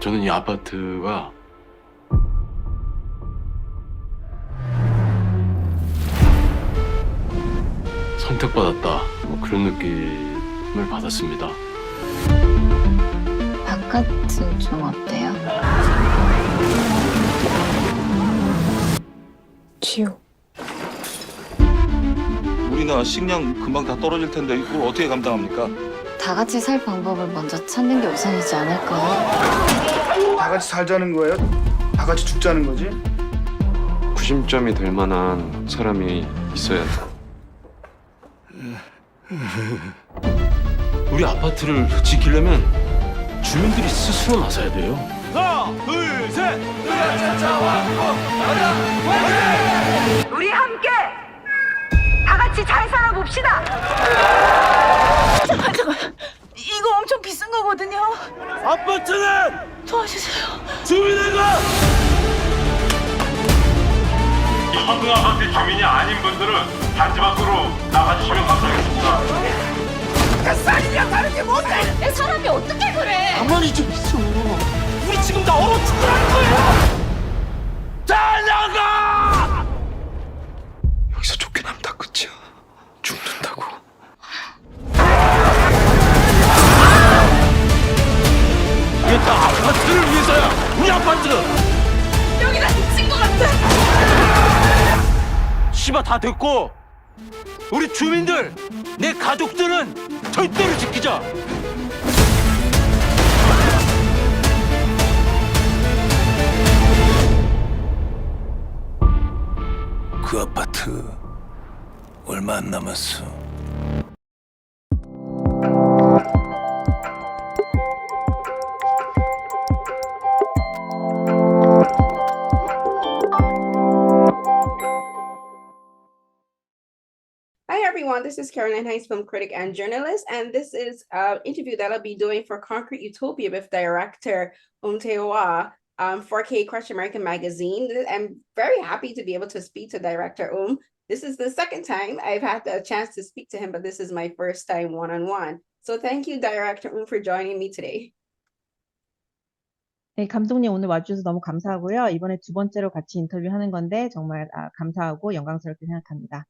저는 이 아파트가 선택받았다, 뭐 그런 느낌을 받았습니다. 바깥은 좀 어때요? 지옥. 우리나라 식량 금방 다 떨어질 텐데 이걸 어떻게 감당합니까? 다 같이 살 방법을 먼저 찾는 게 우선이지 않을까요? 다 같이 살자는 거예요? 다 같이 죽자는 거지? 구심점이 될 만한 사람이 있어야 돼. 우리 아파트를 지키려면 주민들이 스스로 나서야 돼요. 하나, 둘, 셋! 우리 함께 다 같이 잘 살아봅시다. 잠깐, 이거 엄청 비싼 거거든요. 아파트는 도와주세요. 주민들과 황금 아파트 주민이 아닌 분들은 단지 밖으로 나가주시면 감사하겠습니다. 쌀이랑 다른 게 뭔데? 내 사람이 어떻게 그래? 가만히 좀 있어. 우리 지금 다 얼어 죽으라는 거예요. 다 나가! 여기서 쫓겨나면 다 끝이야. 죽는다고. 이게 다 아파트를 위해서야. 우리 아파트. 여기다 미친 것 같아. 씨발 다 됐고 우리 주민들, 내 가족들은 절대로 지키자. 그 아파트 얼마 안 남았어. Hi everyone, this is Carolyn Hinds from Critic and Journalist, and this is an interview that I'll be doing for Concrete Utopia with director Tae hwa for KCrush America magazine. I'm very happy to be able to speak to director This is the second time I've had a chance to speak to him, but this is my first time one-on-one. So thank you, director for joining me today. 네, 감독님 오늘 와주셔서 너무 감사하고요. 이번에 두 번째로 같이 인터뷰하는 건데 정말 감사하고 영광스럽게 생각합니다.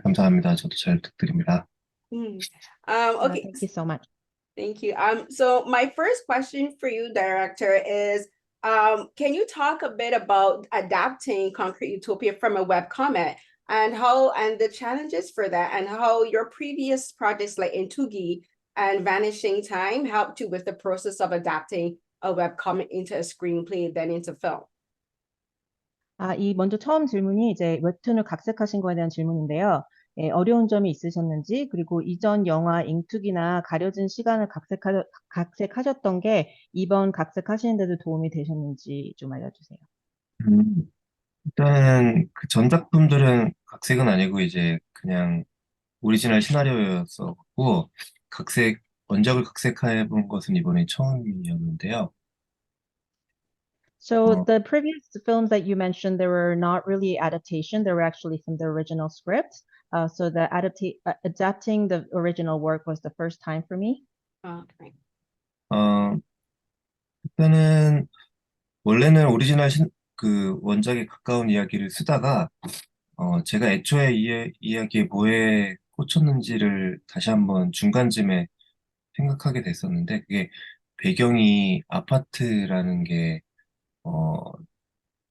감사합니다. 저도 잘 부탁드립니다. Okay. Thank you so much. Thank you. So my first question for you, director, is can you talk a bit about adapting Concrete Utopia from a webcomic and the challenges for that, and how your previous projects like Intugi and Vanishing Time helped you with the process of adapting a webcomic into a screenplay, then into film? 이 먼저 처음 질문이 이제 웹툰을 각색하신 거에 대한 질문인데요. 예, 어려운 점이 있으셨는지, 그리고 이전 영화 잉투기나 가려진 시간을 각색하셨던 게 이번 각색하시는데도 도움이 되셨는지 좀 알려주세요. 일단은 그 전 작품들은 각색은 아니고 이제 그냥 오리지널 시나리오였었고 원작을 각색해 본 것은 이번이 처음이었는데요. So the previous films that you mentioned, they were not really adaptation. They were actually from the original script. So the adapting the original work was the first time for me. Okay. 일단은 원래는 오리지널 그 원작에 가까운 이야기를 쓰다가 제가 애초에 이야기에 뭐에 꽂혔는지를 다시 한번 중간쯤에 생각하게 됐었는데, 그게 배경이 아파트라는 게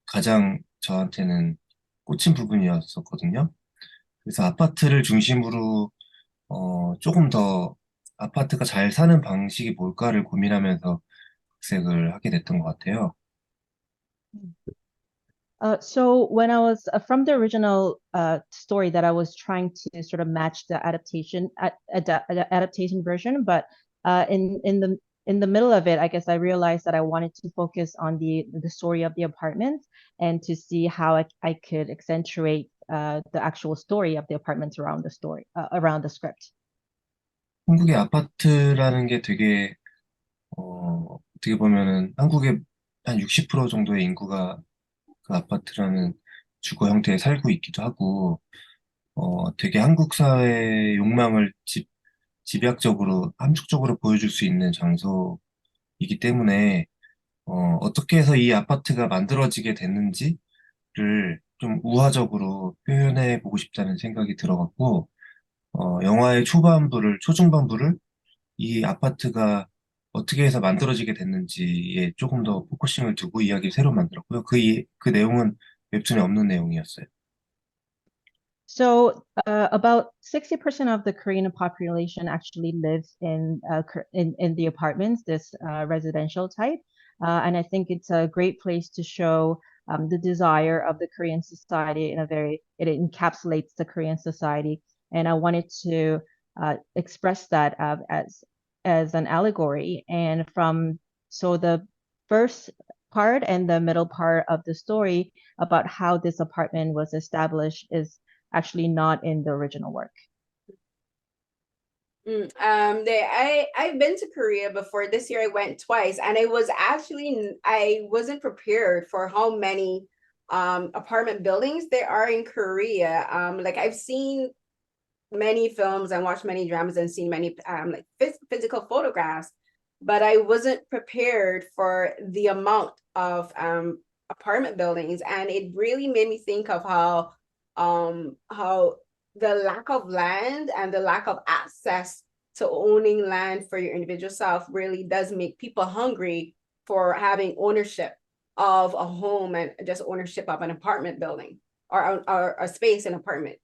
가장 저한테는 꽂힌 부분이었었거든요. 그래서 아파트를 중심으로 조금 더 아파트가 잘 사는 방식이 뭘까를 고민하면서 각색을 하게 됐던 것 같아요. So when I was from the original story that I was trying to sort of match the adaptation version, but in the middle of it, I guess I realized that I wanted to focus on the story of the apartments and to see how I could accentuate the actual story of the apartments around the story around the script. 한국의 아파트라는 게 되게 어떻게 보면은 한국의 한 60% 정도의 인구가 그 아파트라는 주거 형태에 살고 있기도 하고, 되게 한국 사회의 욕망을 집약적으로 함축적으로 보여줄 수 있는 장소이기 때문에 어떻게 해서 이 아파트가 만들어지게 됐는지를 좀 우화적으로 표현해 보고 싶다는 생각이 들어갔고, 영화의 초중반부를 이 아파트가 어떻게 해서 만들어지게 됐는지에 조금 더 포커싱을 두고 이야기를 새로 만들었고요. 그 내용은 웹툰에 없는 내용이었어요. So, about 60% of the Korean population actually lives in the apartments, this residential type. And I think it's a great place to show the desire of the Korean society it encapsulates the Korean society. And I wanted to express that as an allegory. And so the first part and the middle part of the story about how this apartment was established is actually not in the original work. I've been to Korea before. This year I went twice, and I wasn't prepared for how many apartment buildings there are in Korea. Like I've seen many films and watched many dramas and seen many like physical photographs, but I wasn't prepared for the amount of apartment buildings, and it really made me think of how the lack of land and the lack of access to owning land for your individual self really does make people hungry for having ownership of a home and just ownership of an apartment building or a space in apartment.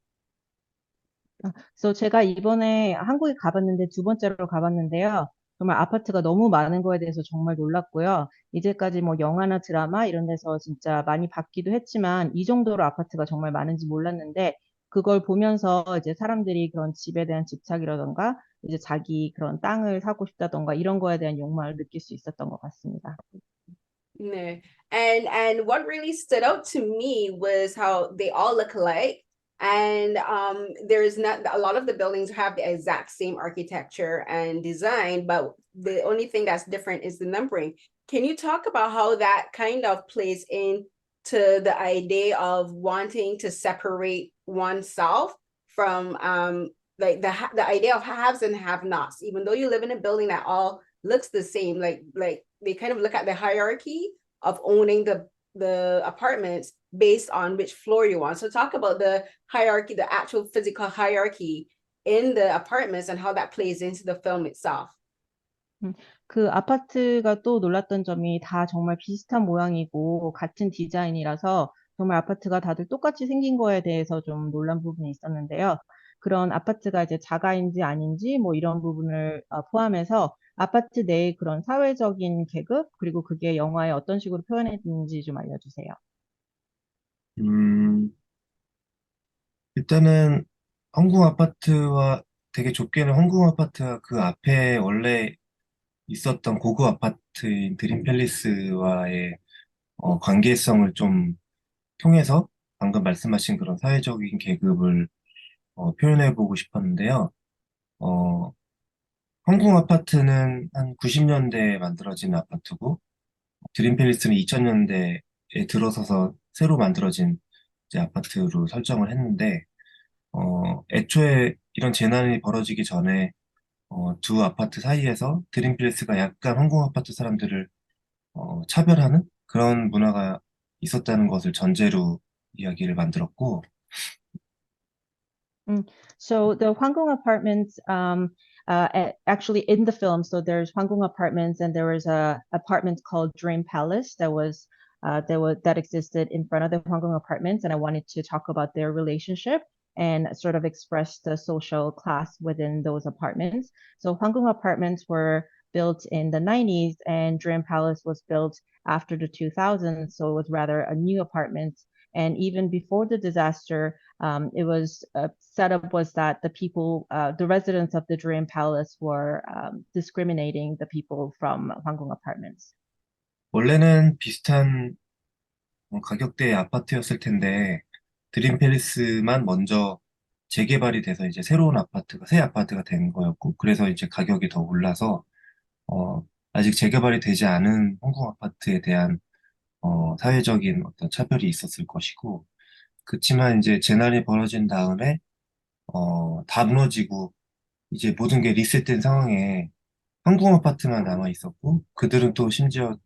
So 제가 이번에 한국에 가봤는데 두 번째로 가봤는데요. 정말 아파트가 너무 많은 거에 대해서 정말 놀랐고요. 이제까지 뭐 영화나 드라마 이런 데서 진짜 많이 봤기도 했지만 이 정도로 아파트가 정말 많은지 몰랐는데 그걸 보면서 이제 사람들이 그런 집에 대한 집착이라던가 이제 자기 그런 땅을 사고 싶다던가 이런 거에 대한 욕망을 느낄 수 있었던 것 같습니다. Yeah. And what really stood out to me was how they all look alike. And there's not a lot of the buildings have the exact same architecture and design, but the only thing that's different is the numbering. Can you talk about how that kind of plays into the idea of wanting to separate oneself from like the idea of haves and have-nots? Even though you live in a building that all looks the same, like they kind of look at the hierarchy of owning the apartments based on which floor you want. So talk about the hierarchy, the actual physical hierarchy in the apartments and how that plays into the film itself. 그 아파트가 또 놀랐던 점이 다 정말 비슷한 모양이고 같은 디자인이라서 정말 아파트가 다들 똑같이 생긴 거에 대해서 좀 놀란 부분이 있었는데요. 그런 아파트가 이제 자가인지 아닌지 뭐 이런 부분을 포함해서 아파트 내의 그런 사회적인 계급 그리고 그게 영화에 어떤 식으로 표현했는지 좀 알려주세요. 일단은 황궁 아파트와 되게 좁게는 황궁 아파트와 그 앞에 원래 있었던 고급 아파트인 드림 팰리스와의 관계성을 좀 통해서 방금 말씀하신 그런 사회적인 계급을 표현해보고 싶었는데요. 황궁 아파트는 한 90년대에 만들어진 아파트고 드림 팰리스는 2000년대에 들어서서 새로 만들어진 이제 아파트로 설정을 했는데 애초에 이런 재난이 벌어지기 전에 두 아파트 사이에서 드림 팰리스가 약간 황궁 아파트 사람들을 차별하는 그런 문화가 있었다는 것을 전제로 이야기를 만들었고. So the Hwang Gung Apartments, actually in the film, so there's Hwang Gung Apartments and there was a apartment called Dream Palace that existed in front of the Hwang Gung Apartments, and I wanted to talk about their relationship and sort of express the social class within those apartments. So Hwang Gung Apartments were built in the 90s and Dream Palace was built after the 2000s, so it was rather a new apartment. And even before the disaster, it was setup was that the residents of the Dream Palace were discriminating the people from Hwang Gung Apartments. 원래는 비슷한 가격대의 아파트였을 텐데 드림 팰리스만 먼저 재개발이 돼서 이제 새로운 새 아파트가 된 거였고 그래서 이제 가격이 더 올라서 아직 재개발이 되지 않은 황궁 아파트에 대한 사회적인 어떤 차별이 있었을 것이고 그치만 이제 재난이 벌어진 다음에 다 무너지고 이제 모든 게 리셋된 상황에 황궁 아파트만 남아 있었고 그들은 또 심지어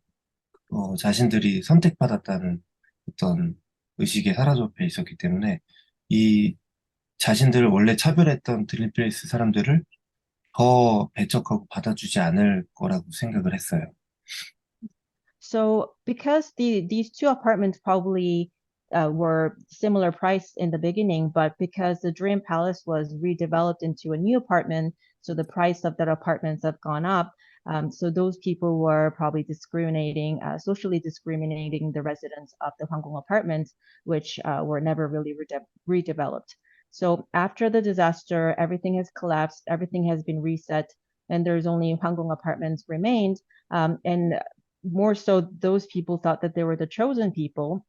자신들이 선택받았다는 어떤 의식에 사로잡혀 있었기 때문에 이 자신들을 원래 차별했던 드림필스 사람들을 더 배척하고 받아주지 않을 거라고 생각을 했어요. So because these two apartments probably were similar price in the beginning, but because the Dream Palace was redeveloped into a new apartment, so the price of that apartments have gone up. So those people were probably discriminating, socially discriminating the residents of the Hwang Gung Apartments, which were never really redeveloped. So after the disaster, everything has collapsed, everything has been reset, and there's only Hwang Gung Apartments remained. And more so those people thought that they were the chosen people,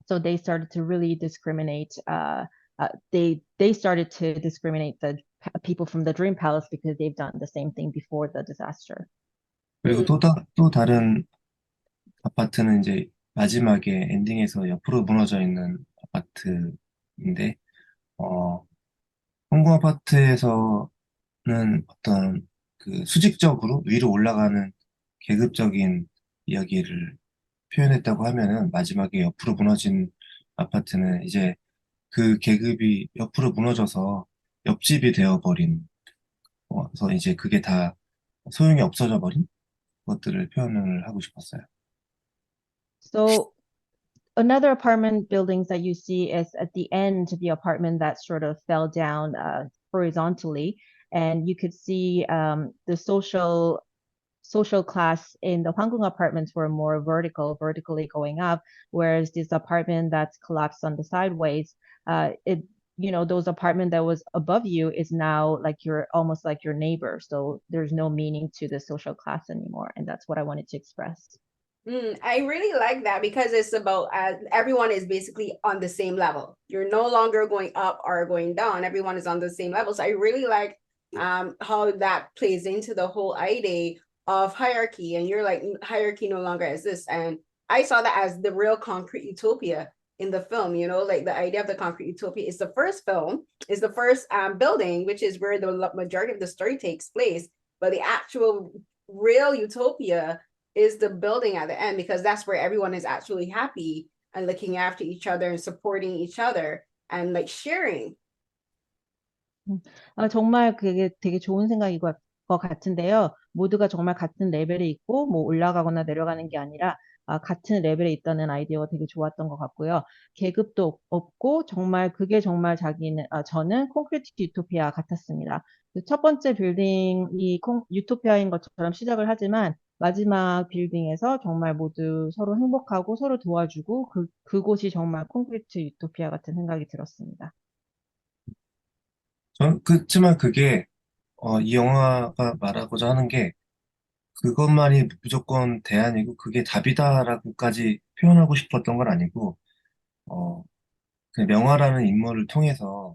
so they started to really discriminate. They started to discriminate the people from the Dream Palace because they've done the same thing before the disaster. 그리고 또 다른 아파트는 이제 마지막에 엔딩에서 옆으로 무너져 있는 아파트인데, 홍콩 아파트에서는 어떤 그 수직적으로 위로 올라가는 계급적인 이야기를 표현했다고 하면은 마지막에 옆으로 무너진 아파트는 이제 그 계급이 옆으로 무너져서 옆집이 되어버린, 그래서 이제 그게 다 소용이 없어져 버린 것들을 표현을 하고 싶었어요. So another apartment buildings that you see is at the end, the apartment that sort of fell down horizontally, and you could see the social class in the Hwang Gung Apartments were more vertically going up, whereas this apartment that's collapsed on the sideways, those apartment that was above you is now like almost like your neighbor. So there's no meaning to the social class anymore, and that's what I wanted to express. I really like that because it's about everyone is basically on the same level. You're no longer going up or going down. Everyone is on the same level. So I really like how that plays into the whole idea of hierarchy. And you're like, hierarchy no longer exists. And I saw that as the real concrete utopia in the film, like the idea of the concrete utopia is the first film, is the first building, which is where the majority of the story takes place. But the actual real utopia is the building at the end, because that's where everyone is actually happy and looking after each other and supporting each other and like sharing. 정말 그게 되게 좋은 생각인 것 같은데요. 모두가 정말 같은 레벨에 있고 뭐 올라가거나 내려가는 게 아니라 같은 레벨에 있다는 아이디어가 되게 좋았던 것 같고요. 계급도 없고 정말 그게 정말 저는 콘크리트 유토피아 같았습니다. 첫 번째 빌딩이 유토피아인 것처럼 시작을 하지만 마지막 빌딩에서 정말 모두 서로 행복하고 서로 도와주고 그곳이 정말 콘크리트 유토피아 같은 생각이 들었습니다. 그렇지만 그게 이 영화가 말하고자 하는 게 그것만이 무조건 대안이고 그게 답이다라고까지 표현하고 싶었던 건 아니고 그 명화라는 인물을 통해서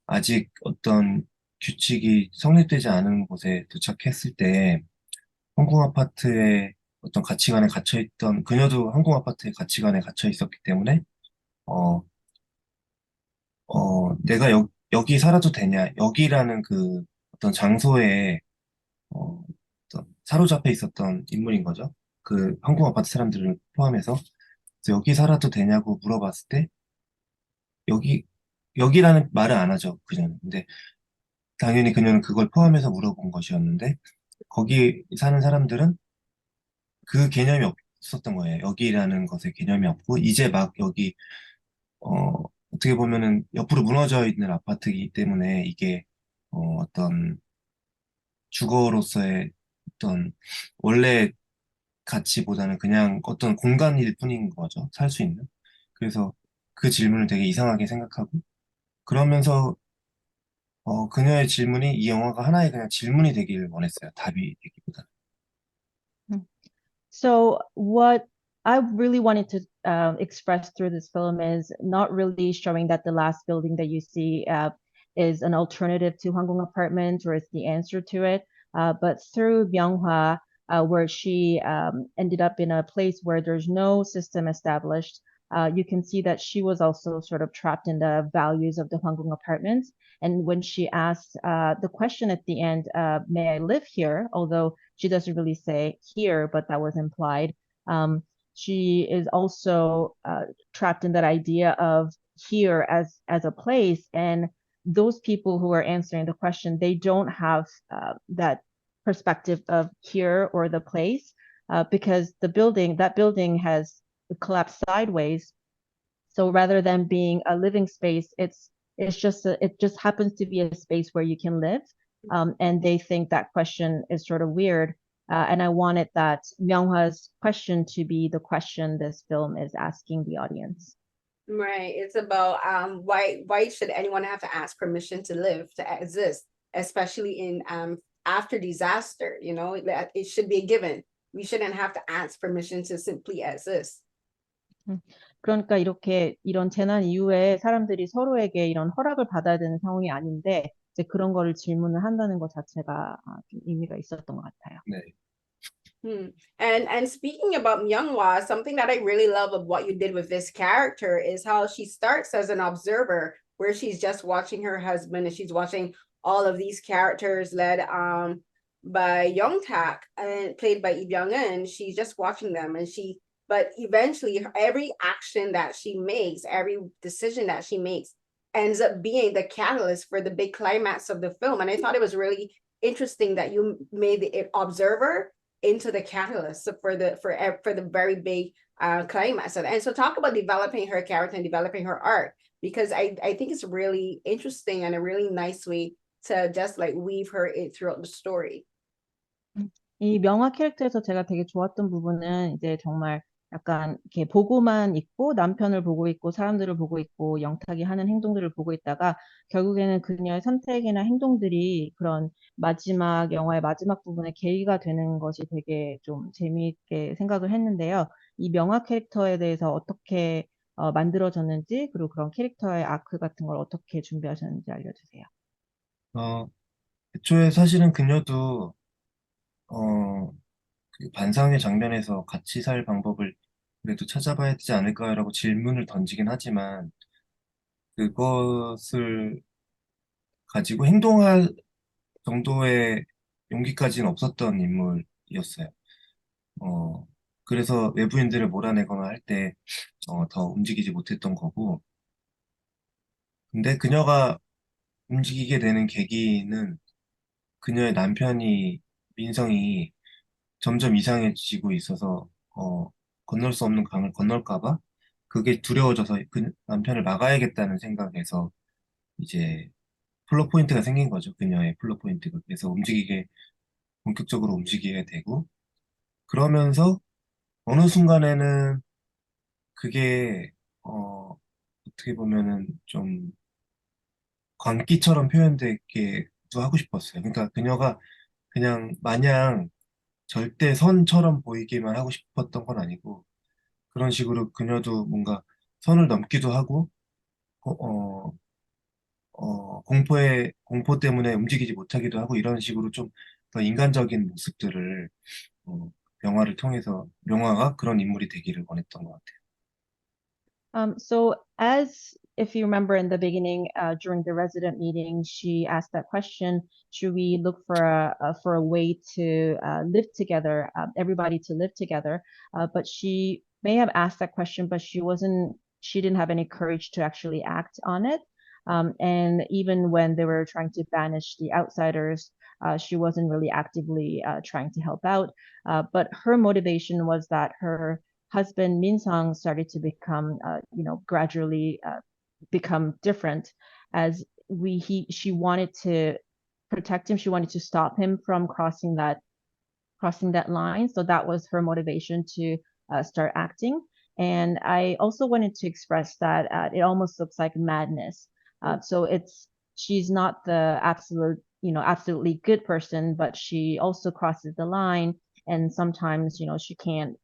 아직 어떤 규칙이 성립되지 않은 곳에 도착했을 때 항공 아파트의 어떤 가치관에 갇혀있던 그녀도 항공 아파트의 가치관에 갇혀 있었기 때문에 내가 여기 살아도 되냐 여기라는 그 어떤 장소에 어떤 사로잡혀 있었던 인물인 거죠. 그 항공 아파트 사람들을 포함해서 그래서 여기 살아도 되냐고 물어봤을 때 여기라는 말을 안 하죠 그녀는. 근데 당연히 그녀는 그걸 포함해서 물어본 것이었는데 거기 사는 사람들은 그 개념이 없었던 거예요. 여기라는 것에 개념이 없고 이제 막 여기 어떻게 보면은 옆으로 무너져 있는 아파트이기 때문에 이게 어떤 주거로서의 어떤 원래 가치보다는 그냥 어떤 공간일 뿐인 거죠. 살 수 있는. 그래서 그 질문을 되게 이상하게 생각하고 그러면서 그녀의 질문이 이 영화가 하나의 그냥 질문이 되길 원했어요. 답이 되기보다. So what I really wanted to express through this film is not really showing that the last building that you see is an alternative to Hwang Gung Apartments or is the answer to it, but through Myeong-hwa, where she ended up in a place where there's no system established, you can see that she was also sort of trapped in the values of the Hwang Gung Apartments. And when she asked the question at the end, may I live here? Although she doesn't really say here, but that was implied. she is also trapped in that idea of here as a place, and those people who are answering the question, they don't have that perspective of here or the place, because that building has collapsed sideways. So rather than being a living space, it just happens to be a space where you can live. And they think that question is sort of weird. And I wanted that Myeong-hwa's question to be the question this film is asking the audience. Right. It's about why should anyone have to ask permission to live, to exist, especially in after disaster, you know, that it should be a given. We shouldn't have to ask permission to simply exist. 그러니까 이런 재난 이후에 사람들이 서로에게 이런 허락을 받아야 되는 상황이 아닌데 이제 그런 거를 질문을 한다는 것 자체가 좀 의미가 있었던 것 같아요. 네. And speaking about Myeong-hwa, something that I really love of what you did with this character is how she starts as an observer, where she's just watching her husband and she's watching all of these characters led by Young-tak and played by Lee Byung-eun. She's just watching them, and but eventually every action that she makes, every decision that she makes ends up being the catalyst for the big climax of the film. And I thought it was really interesting that you made the observer into the catalyst for the very big climax. And so talk about developing her character and developing her art, because I think it's really interesting and a really nice way to just like weave her in throughout the story. 이 명화 캐릭터에서 제가 되게 좋았던 부분은 이제 정말 약간 이렇게 보고만 있고 남편을 보고 있고 사람들을 보고 있고 영탁이 하는 행동들을 보고 있다가 결국에는 그녀의 선택이나 행동들이 그런 영화의 마지막 부분에 계기가 되는 것이 되게 좀 재미있게 생각을 했는데요. 이 명화 캐릭터에 대해서 어떻게 만들어졌는지, 그리고 그런 캐릭터의 아크 같은 걸 어떻게 준비하셨는지 알려주세요. 애초에 사실은 그녀도 그 반상회 장면에서 같이 살 방법을 그래도 찾아봐야 되지 않을까라고 질문을 던지긴 하지만 그것을 가지고 행동할 정도의 용기까지는 없었던 인물이었어요. 그래서 외부인들을 몰아내거나 할 때 더 움직이지 못했던 거고, 근데 그녀가 움직이게 되는 계기는 그녀의 남편이 민성이 점점 이상해지고 있어서 건널 수 없는 강을 건널까 봐 그게 두려워져서 그 남편을 막아야겠다는 생각에서 이제 플롯 포인트가 생긴 거죠. 그녀의 플롯 포인트가. 그래서 본격적으로 움직이게 되고, 그러면서 어느 순간에는 그게 어떻게 보면은 좀 광기처럼 표현되게도 하고 싶었어요. 그러니까 그녀가 그냥 마냥 절대 선처럼 보이기만 하고 싶었던 건 아니고, 그런 식으로 그녀도 뭔가 선을 넘기도 하고, 공포 때문에 움직이지 못하기도 하고, 이런 식으로 좀 더 인간적인 모습들을 영화를 통해서, 영화가 그런 인물이 되기를 원했던 것 같아요. So if you remember in the beginning, during the resident meeting, she asked that question: should we look for a way to live together, everybody to live together? But she may have asked that question, but she didn't have any courage to actually act on it. And even when they were trying to banish the outsiders, she wasn't really actively trying to help out. But her motivation was that her husband Min-sung started to become, gradually become different, as she wanted to protect him. She wanted to stop him from crossing that line. So that was her motivation to start acting. And I also wanted to express that it almost looks like madness. So she's not the absolutely good person, but she also crosses the line. And sometimes, she can't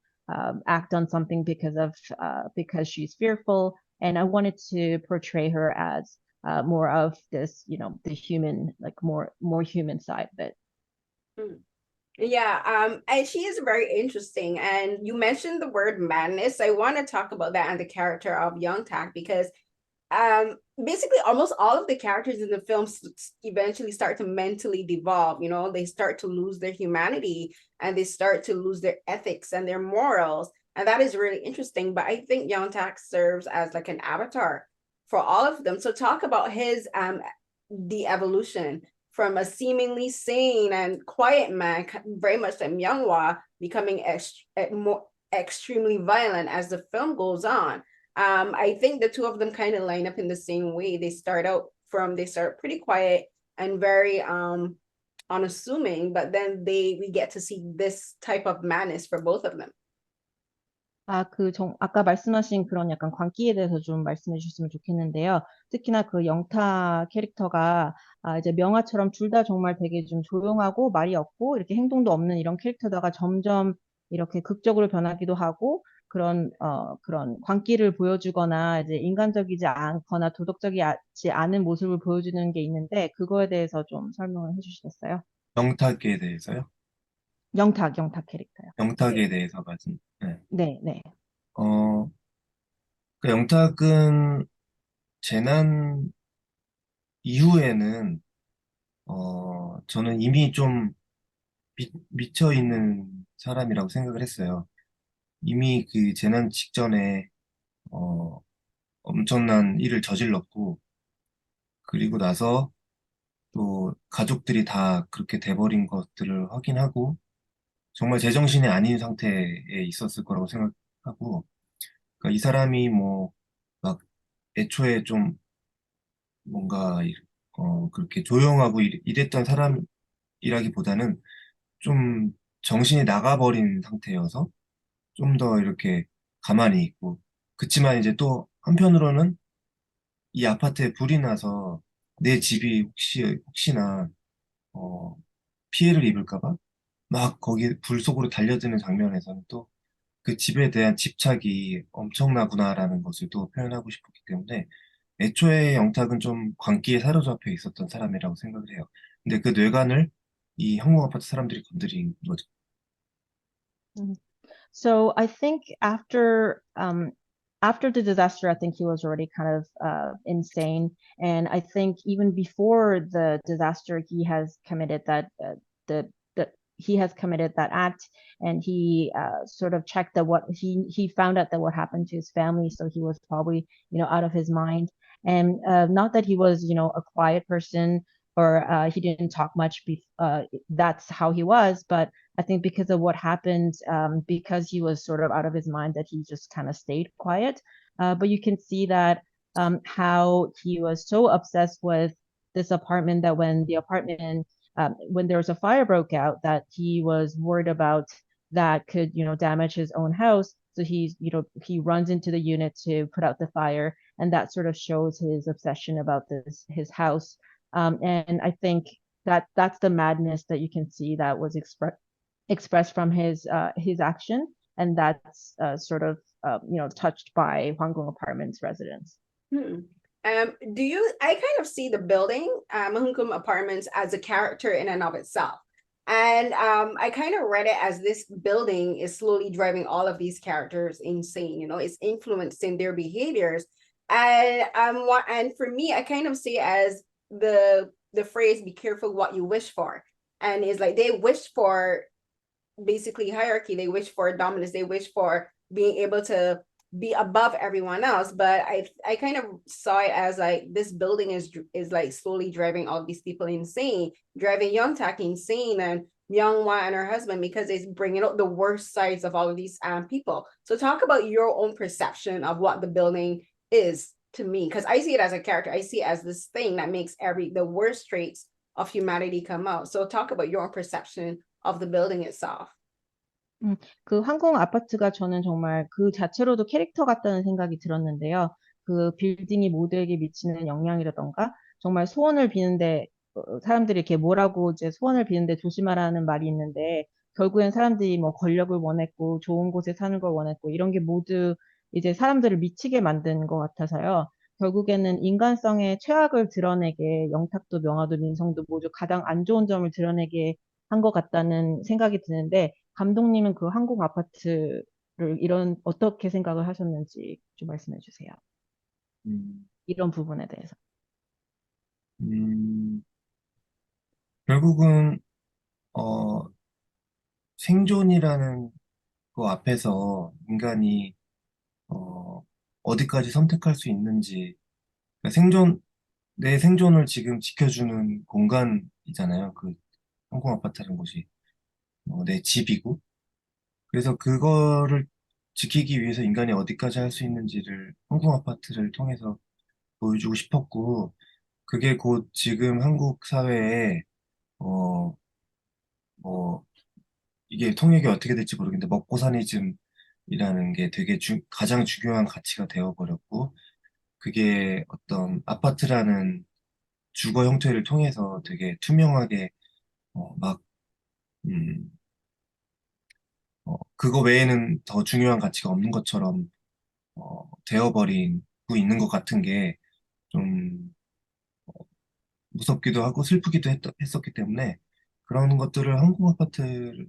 act on something because she's fearful. And I wanted to portray her as more of this, the human, like more human side of it. Yeah, and she is very interesting. And you mentioned the word madness. I want to talk about that and the character of Young-tak, because basically almost all of the characters in the film eventually start to mentally devolve. They start to lose their humanity and they start to lose their ethics and their morals. And that is really interesting. But I think Young Tak serves as like an avatar for all of them. So talk about his the evolution from a seemingly sane and quiet man, very much like Myeong-hwa, becoming more extremely violent as the film goes on. I think the two of them kind of line up in the same way. They start pretty quiet and very unassuming, but then we get to see this type of madness for both of them. 아까 말씀하신 그런 약간 광기에 대해서 좀 말씀해 주셨으면 좋겠는데요. 특히나 그 영타 캐릭터가 이제 명화처럼 둘 다 정말 되게 좀 조용하고 말이 없고 이렇게 행동도 없는 이런 캐릭터다가 점점 이렇게 극적으로 변하기도 하고 그런 광기를 보여주거나 이제 인간적이지 않거나 도덕적이지 않은 모습을 보여주는 게 있는데 그거에 대해서 좀 설명을 해주시겠어요? 영탁에 대해서요? 영탁 캐릭터요. 영탁에 대해서 말씀. 네. 네. 그 영탁은 재난 이후에는 저는 이미 좀 미쳐 있는 사람이라고 생각을 했어요. 이미 그 재난 직전에 엄청난 일을 저질렀고, 그리고 나서 또 가족들이 다 그렇게 돼버린 것들을 확인하고, 정말 제정신이 아닌 상태에 있었을 거라고 생각하고, 그러니까 이 사람이 뭐, 막 애초에 좀 뭔가, 그렇게 조용하고 이랬던 사람이라기보다는 좀 정신이 나가버린 상태여서 좀 더 이렇게 가만히 있고, 그치만 이제 또 한편으로는 이 아파트에 불이 나서 내 집이 혹시나 피해를 입을까 봐 막 거기 불 속으로 달려드는 장면에서는 또 그 집에 대한 집착이 엄청나구나라는 것을 또 표현하고 싶었기 때문에 애초에 영탁은 좀 광기에 사로잡혀 있었던 사람이라고 생각을 해요. 근데 그 뇌관을 이 형공 아파트 사람들이 건드린 거죠. So I think after the disaster, I think he was already kind of insane, and I think even before the disaster, he has committed the he has committed that act, and he sort of checked that what he found out that what happened to his family, so he was probably out of his mind, and not that he was a quiet person or he didn't talk much. That's how he was, but I think because of what happened, because he was sort of out of his mind, that he just kind of stayed quiet. But you can see that how he was so obsessed with this apartment that when there was a fire broke out, that he was worried about that could damage his own house. So he runs into the unit to put out the fire, and that sort of shows his obsession about his house. And I think that's the madness that you can see that was expressed from his action, and that's sort of touched by Hwang Gung Apartments residents. I kind of see the building, Myeong-hwa Apartments, as a character in and of itself. And I kind of read it as this building is slowly driving all of these characters insane, it's influencing their behaviors. And for me, I kind of see it as the phrase, be careful what you wish for. And it's like they wish for basically hierarchy, they wish for dominance, they wish for being able to be above everyone else. But I kind of saw it as like this building is like slowly driving all these people insane, driving Young Tak insane, and Myeong-hwa and her husband, because it's bringing out the worst sides of all of these people. So talk about your own perception of what the building is to me, because I see it as a character. I see it as this thing that makes the worst traits of humanity come out. So talk about your perception of the building itself. 그 항공 아파트가 저는 정말 그 자체로도 캐릭터 같다는 생각이 들었는데요. 그 빌딩이 모두에게 미치는 영향이라던가 정말 소원을 비는데 사람들이 이렇게 뭐라고 이제 소원을 비는데 조심하라는 말이 있는데 결국엔 사람들이 뭐 권력을 원했고 좋은 곳에 사는 걸 원했고 이런 게 모두 이제 사람들을 미치게 만든 것 같아서요. 결국에는 인간성의 최악을 드러내게 영탁도 명화도 민성도 모두 가장 안 좋은 점을 드러내게 한 것 같다는 생각이 드는데 감독님은 그 항공 아파트를 어떻게 생각을 하셨는지 좀 말씀해 주세요. 이런 부분에 대해서. 결국은 생존이라는 그 앞에서 인간이 어디까지 선택할 수 있는지, 그러니까 내 생존을 지금 지켜주는 공간이잖아요. 그 항공 아파트라는 곳이 내 집이고, 그래서 그거를 지키기 위해서 인간이 어디까지 할 수 있는지를 항공 아파트를 통해서 보여주고 싶었고, 그게 곧 지금 한국 사회에 어, 뭐 이게 통역이 어떻게 될지 모르겠는데 먹고사니즘이라는 게 되게 가장 중요한 가치가 되어버렸고, 그게 어떤 아파트라는 주거 형태를 통해서 되게 투명하게 막 음, 그거 외에는 더 중요한 가치가 없는 것처럼 되어버리고 있는 것 같은 게 좀 무섭기도 하고 슬프기도 했었기 때문에 그런 것들을 항공 아파트를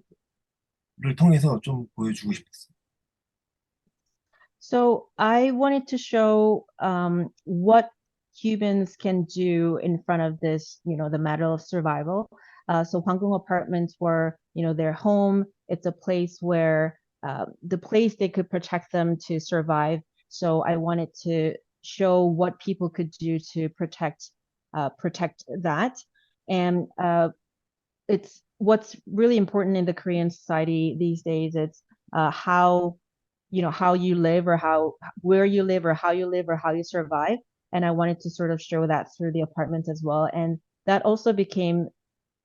통해서 좀 보여주고 싶었어요. So I wanted to show what Cubans can do in front of this, the matter of survival. So Hwang Gung Apartments were, their home. It's a place where the place they could protect them to survive. So I wanted to show what people could do to protect that. And it's what's really important in the Korean society these days. It's how how you live or where you live or how you live or how you survive. And I wanted to sort of show that through the apartments as well. And that also became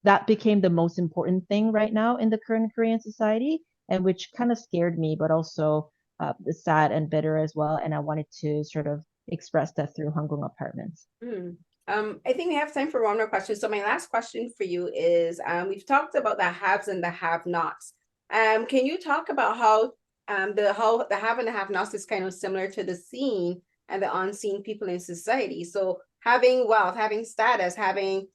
the most important thing right now in the current Korean society, and which kind of scared me, but also sad and bitter as well. And I wanted to sort of express that through Hwang Gung Apartments. I think we have time for one more question. So my last question for you is, we've talked about the haves and the have-nots. Can you talk about how the have and the have-nots is kind of similar to the seen and the unseen people in society? So having wealth, having status, having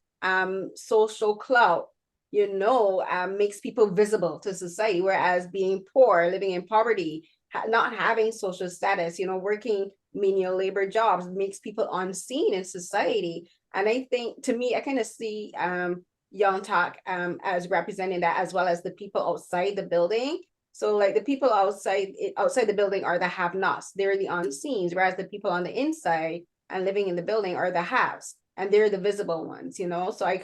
social clout, makes people visible to society, whereas being poor, living in poverty, not having social status, working menial labor jobs makes people unseen in society. And I think, to me, I kind of see Young Tak as representing that, as well as the people outside the building. So like the people outside the building are the have-nots, they're the unseens, whereas the people on the inside and living in the building are the haves, and they're the visible ones. So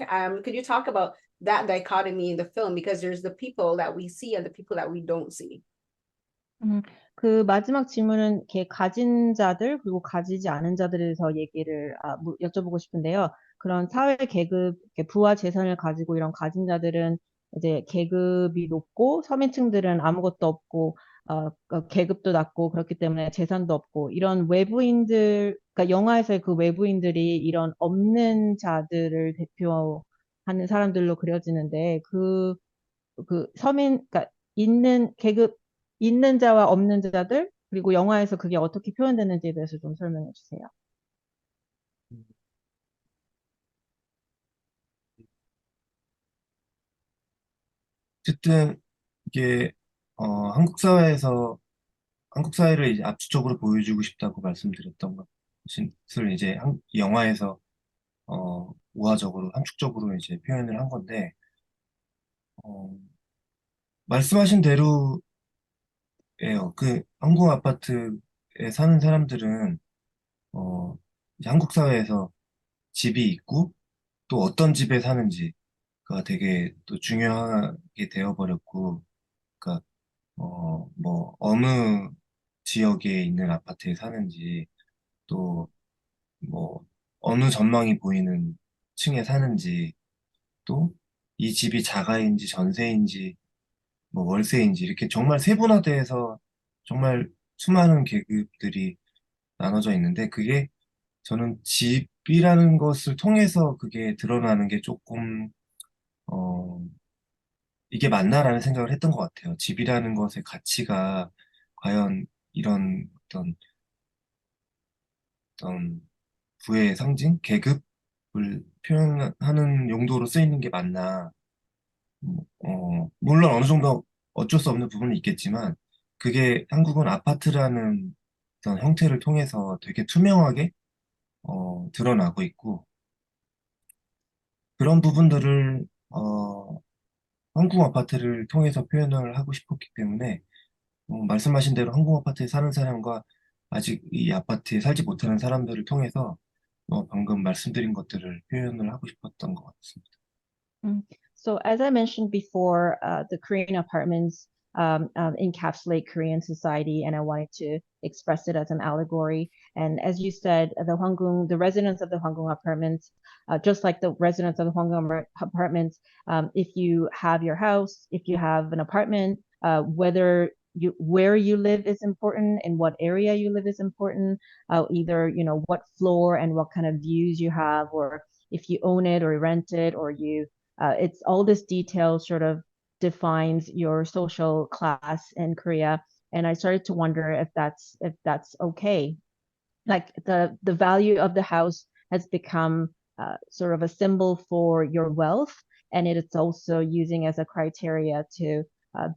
could you talk about that dichotomy in the film, because there's the people that we see and the people that we don't see. 그 마지막 질문은 이렇게 가진 자들 그리고 가지지 않은 자들에 대해서 얘기를 여쭤보고 싶은데요. 그런 사회 계급, 이렇게 부와 재산을 가지고 이런 가진 자들은 이제 계급이 높고 서민층들은 아무것도 없고 계급도 낮고 그렇기 때문에 재산도 없고 이런 외부인들, 그러니까 영화에서의 그 외부인들이 이런 없는 자들을 대표하는 사람들로 그려지는데 그 서민, 그러니까 있는 계급 있는 자와 없는 자들, 그리고 영화에서 그게 어떻게 표현되는지에 대해서 좀 설명해 주세요. 어쨌든 이게 한국 사회를 이제 압축적으로 보여주고 싶다고 말씀드렸던 것을 이제 이 영화에서 우화적으로 함축적으로 이제 표현을 한 건데 말씀하신 대로예요. 그 한국 아파트에 사는 사람들은 이제 한국 사회에서 집이 있고 또 어떤 집에 사는지가 되게 또 중요하게 되어버렸고, 그러니까 뭐 어느 지역에 있는 아파트에 사는지, 또 뭐 어느 전망이 보이는 층에 사는지, 또 이 집이 자가인지 전세인지 뭐 월세인지 이렇게 정말 세분화돼서 정말 수많은 계급들이 나눠져 있는데, 그게 저는 집이라는 것을 통해서 그게 드러나는 게 조금 어 이게 맞나라는 생각을 했던 것 같아요. 집이라는 것의 가치가 과연 이런 어떤 부의 상징, 계급을 표현하는 용도로 쓰이는 게 맞나? 물론 어느 정도 어쩔 수 없는 부분은 있겠지만, 그게 한국은 아파트라는 어떤 형태를 통해서 되게 투명하게 드러나고 있고, 그런 부분들을 한국 아파트를 통해서 표현을 하고 싶었기 때문에 말씀하신 대로 항공 아파트에 사는 사람과 아직 이 아파트에 살지 못하는 사람들을 통해서 방금 말씀드린 것들을 표현을 하고 싶었던 것 같습니다. So as I mentioned before, the Korean apartments encapsulate Korean society, and I wanted to express it as an allegory. And as you said, the residents of the Hwang Gung Apartments, just like the residents of the Hwang Gung Apartments, if you have your house, if you have an apartment, where you live is important, and what area you live is important. Either what floor and what kind of views you have, or if you own it or rent it, or it's all this detail sort of defines your social class in Korea. And I started to wonder if that's okay. Like the value of the house has become sort of a symbol for your wealth, and it's also using as a criteria to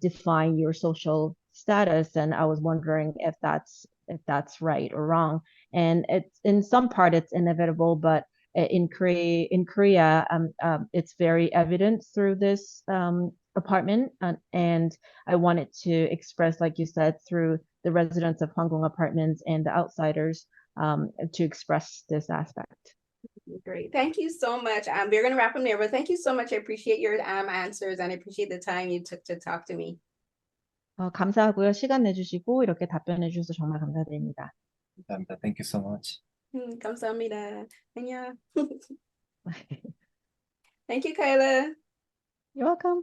define your social status. And I was wondering if that's right or wrong. And it's in some part it's inevitable, but in Korea, it's very evident through this apartment, and I wanted to express, like you said, through the residents of Hwang Gung Apartments and the outsiders, to express this aspect. Great. Thank you so much. We're going to wrap them there, but thank you so much. I appreciate your answers, and I appreciate the time you took to talk to me. 감사하고요. 시간 내주시고 이렇게 답변해 주셔서 정말 감사드립니다. 감사합니다. Thank you so much. 감사합니다. 안녕. Thank you, Kyla. You're welcome.